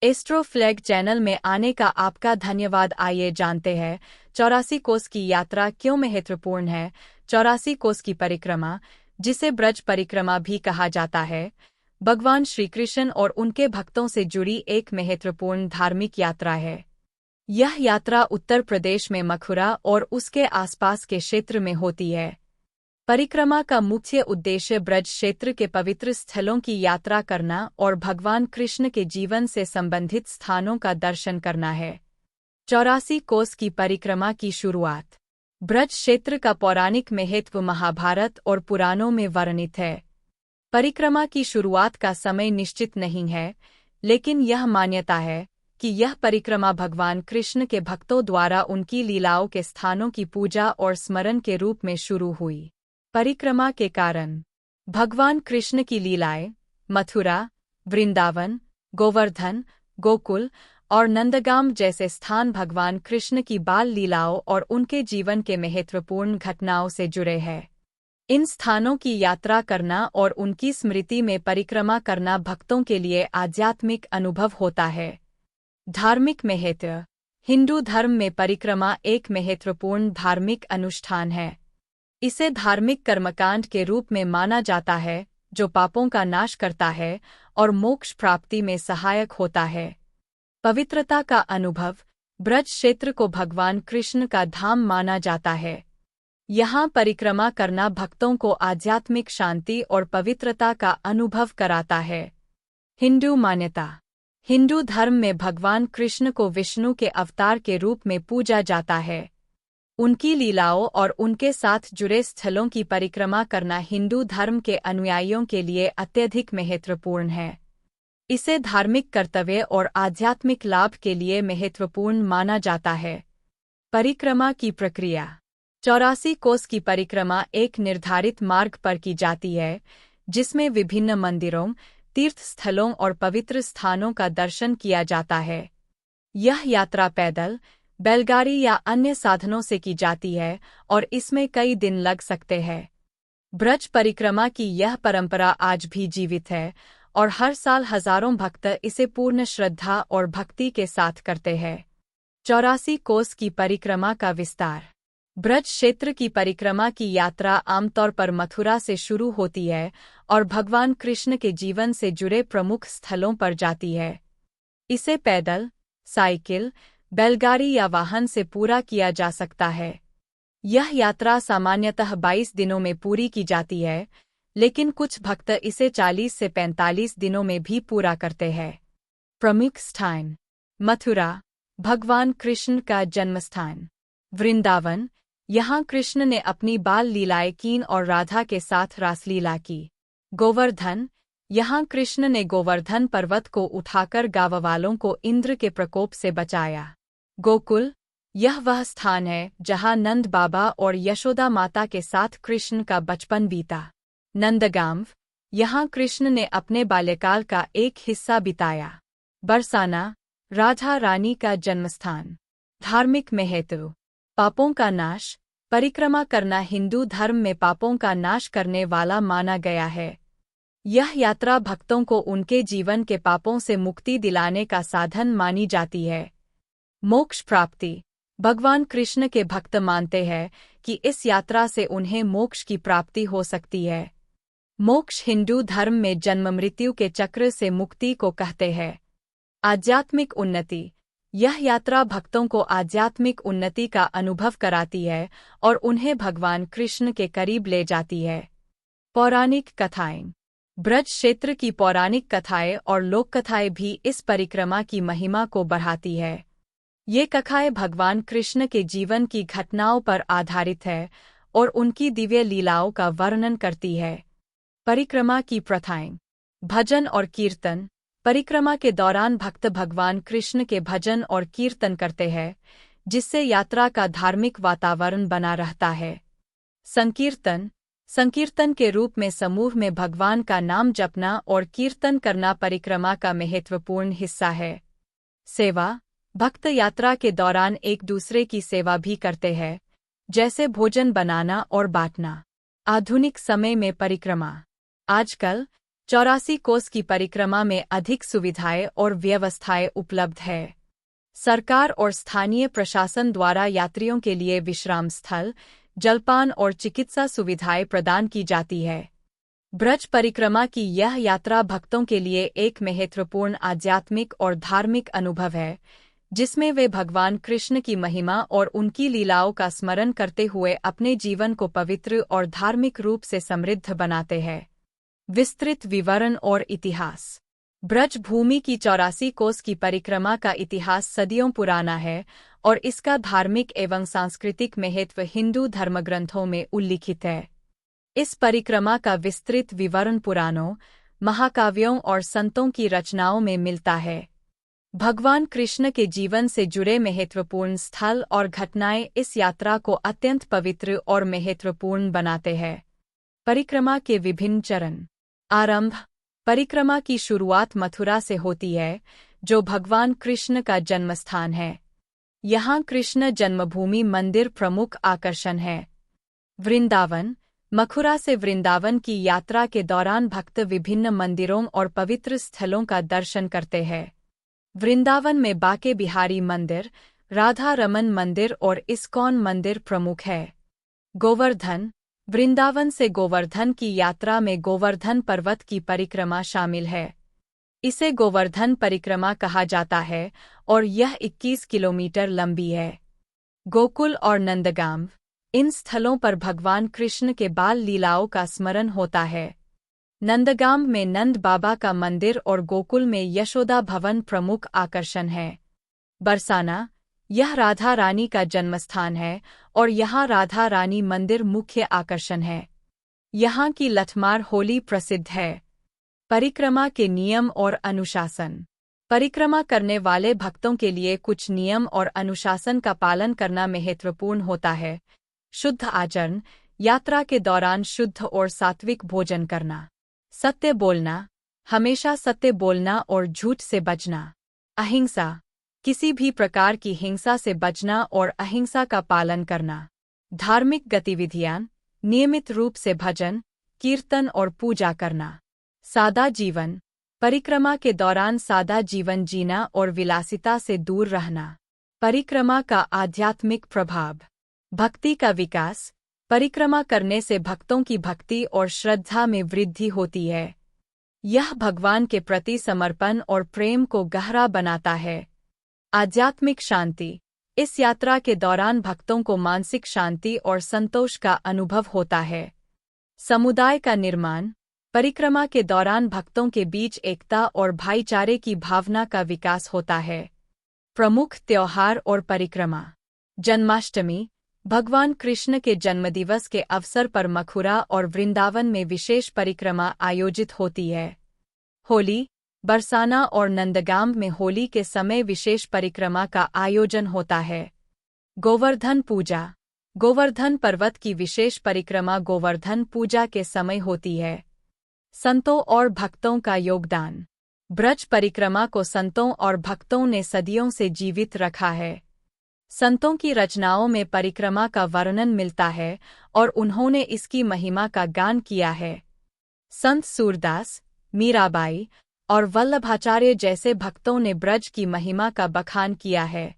Astro flag channel में आने का आपका धन्यवाद। आइए जानते हैं 84 कोस की यात्रा क्यों महत्वपूर्ण है। 84 कोस की परिक्रमा, जिसे ब्रज परिक्रमा भी कहा जाता है, भगवान श्री कृष्ण और उनके भक्तों से जुड़ी एक महत्वपूर्ण धार्मिक यात्रा है। यह यात्रा उत्तर प्रदेश में मथुरा और उसके आसपास के क्षेत्र में होती है। परिक्रमा का मुख्य उद्देश्य ब्रज क्षेत्र के पवित्र स्थलों की यात्रा करना और भगवान कृष्ण के जीवन से संबंधित स्थानों का दर्शन करना है। 84 कोस की परिक्रमा की शुरुआत। ब्रज क्षेत्र का पौराणिक महत्व महाभारत और पुराणों में वर्णित है। परिक्रमा की शुरुआत का समय निश्चित नहीं है, लेकिन यह मान्यता है कि यह परिक्रमा भगवान कृष्ण के भक्तों द्वारा उनकी लीलाओं के स्थानों की पूजा और स्मरण के रूप में शुरू हुई। परिक्रमा के कारण। भगवान कृष्ण की लीलाएं मथुरा, वृंदावन, गोवर्धन, गोकुल और नंदगाम जैसे स्थान भगवान कृष्ण की बाल लीलाओं और उनके जीवन के महत्वपूर्ण घटनाओं से जुड़े हैं। इन स्थानों की यात्रा करना और उनकी स्मृति में परिक्रमा करना भक्तों के लिए आध्यात्मिक अनुभव होता है। धार्मिक महत्व। हिंदू धर्म में परिक्रमा एक महत्वपूर्ण धार्मिक अनुष्ठान है। इसे धार्मिक कर्मकांड के रूप में माना जाता है, जो पापों का नाश करता है और मोक्ष प्राप्ति में सहायक होता है। पवित्रता का अनुभव। ब्रज क्षेत्र को भगवान कृष्ण का धाम माना जाता है। यहाँ परिक्रमा करना भक्तों को आध्यात्मिक शांति और पवित्रता का अनुभव कराता है। हिंदू मान्यता। हिंदू धर्म में भगवान कृष्ण को विष्णु के अवतार के रूप में पूजा जाता है। उनकी लीलाओं और उनके साथ जुड़े स्थलों की परिक्रमा करना हिंदू धर्म के अनुयायियों के लिए अत्यधिक महत्वपूर्ण है। इसे धार्मिक कर्तव्य और आध्यात्मिक लाभ के लिए महत्वपूर्ण माना जाता है। परिक्रमा की प्रक्रिया। 84 कोस की परिक्रमा एक निर्धारित मार्ग पर की जाती है, जिसमें विभिन्न मंदिरों, तीर्थ स्थलों और पवित्र स्थानों का दर्शन किया जाता है। यह यात्रा पैदल, बैलगाड़ी या अन्य साधनों से की जाती है और इसमें कई दिन लग सकते हैं। ब्रज परिक्रमा की यह परंपरा आज भी जीवित है और हर साल हजारों भक्त इसे पूर्ण श्रद्धा और भक्ति के साथ करते हैं। 84 कोस की परिक्रमा का विस्तार। ब्रज क्षेत्र की परिक्रमा की यात्रा आमतौर पर मथुरा से शुरू होती है और भगवान कृष्ण के जीवन से जुड़े प्रमुख स्थलों पर जाती है। इसे पैदल, साइकिल, बैलगाड़ी या वाहन से पूरा किया जा सकता है। यह यात्रा सामान्यतः 22 दिनों में पूरी की जाती है, लेकिन कुछ भक्त इसे 40 से 45 दिनों में भी पूरा करते हैं। प्रमुख स्थान। मथुरा, भगवान कृष्ण का जन्मस्थान। वृंदावन, यहाँ कृष्ण ने अपनी बाल लीलाएं कीं और राधा के साथ रासलीला की। गोवर्धन, यहाँ कृष्ण ने गोवर्धन पर्वत को उठाकर गाँव वालों को इंद्र के प्रकोप से बचाया। गोकुल, यह वह स्थान है जहाँ नंद बाबा और यशोदा माता के साथ कृष्ण का बचपन बीता। नंदगाम, यहाँ कृष्ण ने अपने बाल्यकाल का एक हिस्सा बिताया। बरसाना, राधा रानी का जन्मस्थान। धार्मिक महत्व। पापों का नाश। परिक्रमा करना हिंदू धर्म में पापों का नाश करने वाला माना गया है। यह यात्रा भक्तों को उनके जीवन के पापों से मुक्ति दिलाने का साधन मानी जाती है। मोक्ष प्राप्ति। भगवान कृष्ण के भक्त मानते हैं कि इस यात्रा से उन्हें मोक्ष की प्राप्ति हो सकती है। मोक्ष हिंदू धर्म में जन्म मृत्यु के चक्र से मुक्ति को कहते हैं। आध्यात्मिक उन्नति। यह यात्रा भक्तों को आध्यात्मिक उन्नति का अनुभव कराती है और उन्हें भगवान कृष्ण के करीब ले जाती है। पौराणिक कथाएं। ब्रज क्षेत्र की पौराणिक कथाएं और लोक कथाएं भी इस परिक्रमा की महिमा को बढ़ाती है। ये कथाएं भगवान कृष्ण के जीवन की घटनाओं पर आधारित है और उनकी दिव्य लीलाओं का वर्णन करती है। परिक्रमा की प्रथाएं। भजन और कीर्तन। परिक्रमा के दौरान भक्त भगवान कृष्ण के भजन और कीर्तन करते हैं, जिससे यात्रा का धार्मिक वातावरण बना रहता है। संकीर्तन। संकीर्तन के रूप में समूह में भगवान का नाम जपना और कीर्तन करना परिक्रमा का महत्वपूर्ण हिस्सा है। सेवा। भक्त यात्रा के दौरान एक दूसरे की सेवा भी करते हैं, जैसे भोजन बनाना और बांटना। आधुनिक समय में परिक्रमा। आजकल 84 कोस की परिक्रमा में अधिक सुविधाएं और व्यवस्थाएं उपलब्ध है। सरकार और स्थानीय प्रशासन द्वारा यात्रियों के लिए विश्राम स्थल, जलपान और चिकित्सा सुविधाएं प्रदान की जाती है। ब्रज परिक्रमा की यह यात्रा भक्तों के लिए एक महत्वपूर्ण आध्यात्मिक और धार्मिक अनुभव है, जिसमें वे भगवान कृष्ण की महिमा और उनकी लीलाओं का स्मरण करते हुए अपने जीवन को पवित्र और धार्मिक रूप से समृद्ध बनाते हैं। विस्तृत विवरण और इतिहास। ब्रज भूमि की 84 कोस की परिक्रमा का इतिहास सदियों पुराना है और इसका धार्मिक एवं सांस्कृतिक महत्व हिंदू धर्मग्रंथों में उल्लिखित है। इस परिक्रमा का विस्तृत विवरण पुराणों, महाकाव्यों और संतों की रचनाओं में मिलता है। भगवान कृष्ण के जीवन से जुड़े महत्वपूर्ण स्थल और घटनाएं इस यात्रा को अत्यंत पवित्र और महत्वपूर्ण बनाते हैं। परिक्रमा के विभिन्न चरण। आरंभ। परिक्रमा की शुरुआत मथुरा से होती है, जो भगवान कृष्ण का जन्मस्थान है। यहाँ कृष्ण जन्मभूमि मंदिर प्रमुख आकर्षण है। वृंदावन। मथुरा से वृंदावन की यात्रा के दौरान भक्त विभिन्न मंदिरों और पवित्र स्थलों का दर्शन करते हैं। वृंदावन में बांके बिहारी मंदिर, राधा रमन मंदिर और इस्कॉन मंदिर प्रमुख है। गोवर्धन। वृंदावन से गोवर्धन की यात्रा में गोवर्धन पर्वत की परिक्रमा शामिल है। इसे गोवर्धन परिक्रमा कहा जाता है और यह 21 किलोमीटर लंबी है। गोकुल और नंदगाम। इन स्थलों पर भगवान कृष्ण के बाल लीलाओं का स्मरण होता है। नंदगाम में नंद बाबा का मंदिर और गोकुल में यशोदा भवन प्रमुख आकर्षण है। बरसाना। यह राधा रानी का जन्मस्थान है और यहाँ राधा रानी मंदिर मुख्य आकर्षण है। यहाँ की लठमार होली प्रसिद्ध है। परिक्रमा के नियम और अनुशासन। परिक्रमा करने वाले भक्तों के लिए कुछ नियम और अनुशासन का पालन करना महत्वपूर्ण होता है। शुद्ध आचरण। यात्रा के दौरान शुद्ध और सात्विक भोजन करना। सत्य बोलना। हमेशा सत्य बोलना और झूठ से बचना। अहिंसा। किसी भी प्रकार की हिंसा से बचना और अहिंसा का पालन करना। धार्मिक गतिविधियां। नियमित रूप से भजन, कीर्तन और पूजा करना। सादा जीवन। परिक्रमा के दौरान सादा जीवन जीना और विलासिता से दूर रहना। परिक्रमा का आध्यात्मिक प्रभाव। भक्ति का विकास। परिक्रमा करने से भक्तों की भक्ति और श्रद्धा में वृद्धि होती है। यह भगवान के प्रति समर्पण और प्रेम को गहरा बनाता है। आध्यात्मिक शांति। इस यात्रा के दौरान भक्तों को मानसिक शांति और संतोष का अनुभव होता है। समुदाय का निर्माण। परिक्रमा के दौरान भक्तों के बीच एकता और भाईचारे की भावना का विकास होता है। प्रमुख त्योहार और परिक्रमा। जन्माष्टमी। भगवान कृष्ण के जन्मदिवस के अवसर पर मथुरा और वृंदावन में विशेष परिक्रमा आयोजित होती है। होली। बरसाना और नंदगाम में होली के समय विशेष परिक्रमा का आयोजन होता है। गोवर्धन पूजा। गोवर्धन पर्वत की विशेष परिक्रमा गोवर्धन पूजा के समय होती है। संतों और भक्तों का योगदान। ब्रज परिक्रमा को संतों और भक्तों ने सदियों से जीवित रखा है। संतों की रचनाओं में परिक्रमा का वर्णन मिलता है और उन्होंने इसकी महिमा का गान किया है। संत सूरदास, मीराबाई और वल्लभाचार्य जैसे भक्तों ने ब्रज की महिमा का बखान किया है।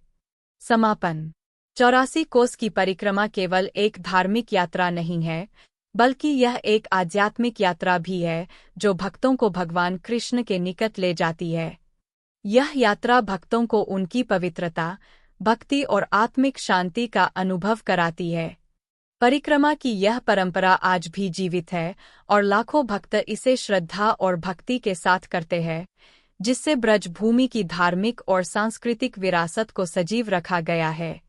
समापन। 84 कोस की परिक्रमा केवल एक धार्मिक यात्रा नहीं है, बल्कि यह एक आध्यात्मिक यात्रा भी है जो भक्तों को भगवान कृष्ण के निकट ले जाती है। यह यात्रा भक्तों को उनकी पवित्रता, भक्ति और आत्मिक शांति का अनुभव कराती है। परिक्रमा की यह परंपरा आज भी जीवित है और लाखों भक्त इसे श्रद्धा और भक्ति के साथ करते हैं, जिससे ब्रज भूमि की धार्मिक और सांस्कृतिक विरासत को सजीव रखा गया है।